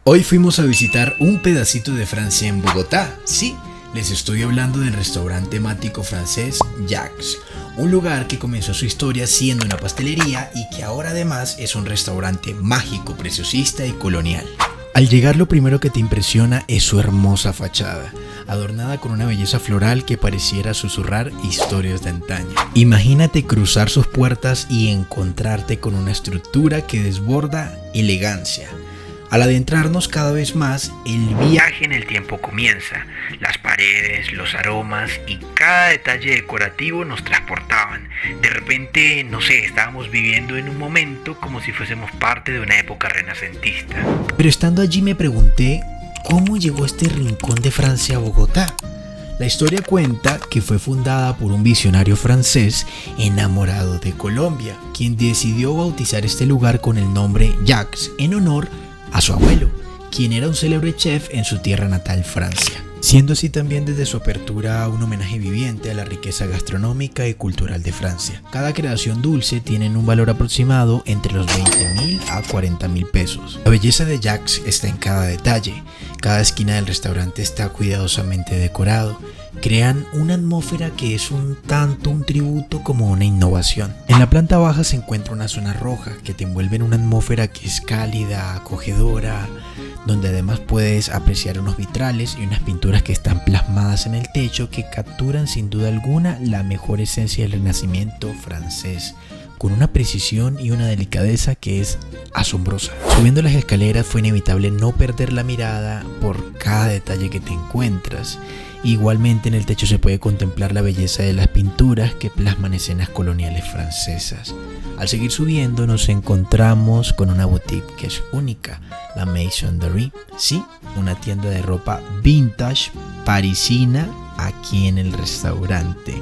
Hoy fuimos a visitar un pedacito de Francia en Bogotá. Sí, les estoy hablando del restaurante temático francés Jacques, un lugar que comenzó su historia siendo una pastelería y que ahora además es un restaurante mágico, preciosista y colonial. Al llegar, lo primero que te impresiona es su hermosa fachada, adornada con una belleza floral que pareciera susurrar historias de antaño. Imagínate cruzar sus puertas y encontrarte con una estructura que desborda elegancia. Al adentrarnos cada vez más, el viaje en el tiempo comienza. Las paredes, los aromas y cada detalle decorativo nos transportaban. De repente, no sé, estábamos viviendo en un momento como si fuésemos parte de una época renacentista. Pero estando allí me pregunté, ¿cómo llegó este rincón de Francia a Bogotá? La historia cuenta que fue fundada por un visionario francés enamorado de Colombia, quien decidió bautizar este lugar con el nombre Jacques en honor a su abuelo, quien era un célebre chef en su tierra natal, Francia, siendo así también desde su apertura un homenaje viviente a la riqueza gastronómica y cultural de Francia. Cada creación dulce tiene un valor aproximado entre los 20.000 a 40.000 pesos. La belleza de Jacques está en cada detalle. Cada esquina del restaurante está cuidadosamente decorado. Crean una atmósfera que es un tanto un tributo como una innovación. En la planta baja se encuentra una zona roja que te envuelve en una atmósfera que es cálida, acogedora, donde además puedes apreciar unos vitrales y unas pinturas que están plasmadas en el techo que capturan sin duda alguna la mejor esencia del renacimiento francés, con una precisión y una delicadeza que es asombrosa. Subiendo las escaleras fue inevitable no perder la mirada por cada detalle que te encuentras. Igualmente en el techo se puede contemplar la belleza de las pinturas que plasman escenas coloniales francesas. Al seguir subiendo nos encontramos con una boutique que es única, la Maison de Riz. Sí, una tienda de ropa vintage parisina aquí en el restaurante.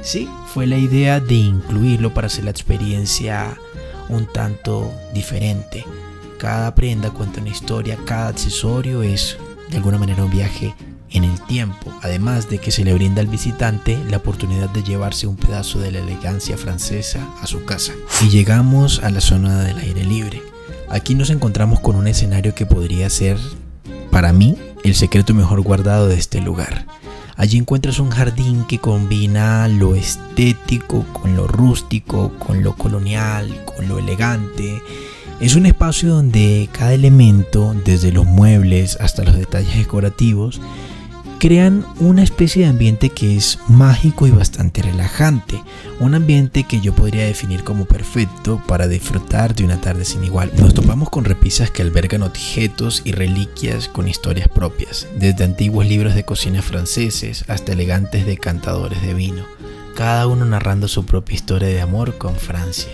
Sí, fue la idea de incluirlo para hacer la experiencia un tanto diferente. Cada prenda cuenta una historia, cada accesorio es de alguna manera un viaje en el tiempo, además de que se le brinda al visitante la oportunidad de llevarse un pedazo de la elegancia francesa a su casa. Y llegamos a la zona del aire libre. Aquí nos encontramos con un escenario que podría ser, para mí, el secreto mejor guardado de este lugar. Allí encuentras un jardín que combina lo estético con lo rústico, con lo colonial, con lo elegante. Es un espacio donde cada elemento, desde los muebles hasta los detalles decorativos, crean una especie de ambiente que es mágico y bastante relajante. Un ambiente que yo podría definir como perfecto para disfrutar de una tarde sin igual. Nos topamos con repisas que albergan objetos y reliquias con historias propias, desde antiguos libros de cocina franceses hasta elegantes decantadores de vino, cada uno narrando su propia historia de amor con Francia.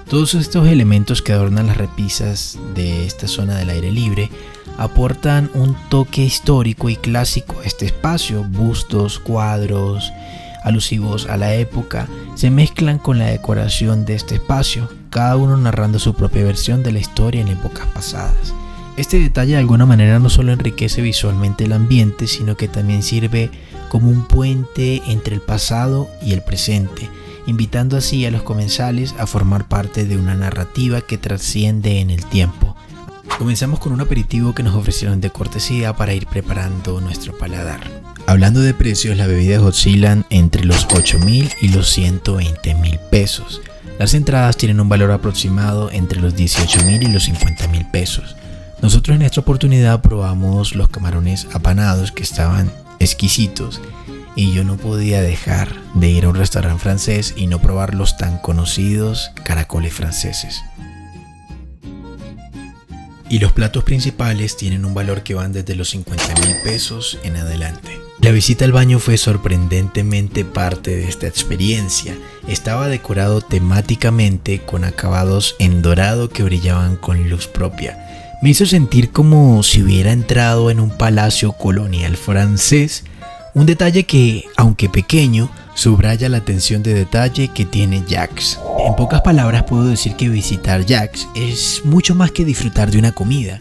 Todos estos elementos que adornan las repisas de esta zona del aire libre aportan un toque histórico y clásico a este espacio. Bustos, cuadros alusivos a la época se mezclan con la decoración de este espacio, cada uno narrando su propia versión de la historia en épocas pasadas. Este detalle de alguna manera no solo enriquece visualmente el ambiente, sino que también sirve como un puente entre el pasado y el presente, invitando así a los comensales a formar parte de una narrativa que trasciende en el tiempo. Comenzamos con un aperitivo que nos ofrecieron de cortesía para ir preparando nuestro paladar. Hablando de precios, las bebidas oscilan entre los 8.000 y los 120.000 pesos. Las entradas tienen un valor aproximado entre los 18.000 y los 50.000 pesos. Nosotros en esta oportunidad probamos los camarones apanados que estaban exquisitos. Y yo no podía dejar de ir a un restaurante francés y no probar los tan conocidos caracoles franceses. Y los platos principales tienen un valor que van desde los 50.000 pesos en adelante. La visita al baño fue sorprendentemente parte de esta experiencia. Estaba decorado temáticamente con acabados en dorado que brillaban con luz propia. Me hizo sentir como si hubiera entrado en un palacio colonial francés. Un detalle que, aunque pequeño, subraya la atención de detalle que tiene Jacques. En pocas palabras puedo decir que visitar Jacques es mucho más que disfrutar de una comida.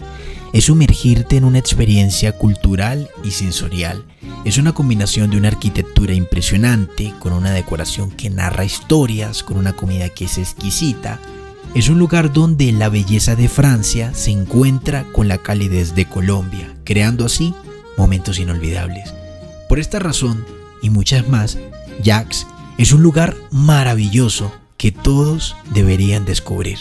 Es sumergirte en una experiencia cultural y sensorial. Es una combinación de una arquitectura impresionante, con una decoración que narra historias, con una comida que es exquisita. Es un lugar donde la belleza de Francia se encuentra con la calidez de Colombia, creando así momentos inolvidables. Por esta razón y muchas más, Jax es un lugar maravilloso que todos deberían descubrir.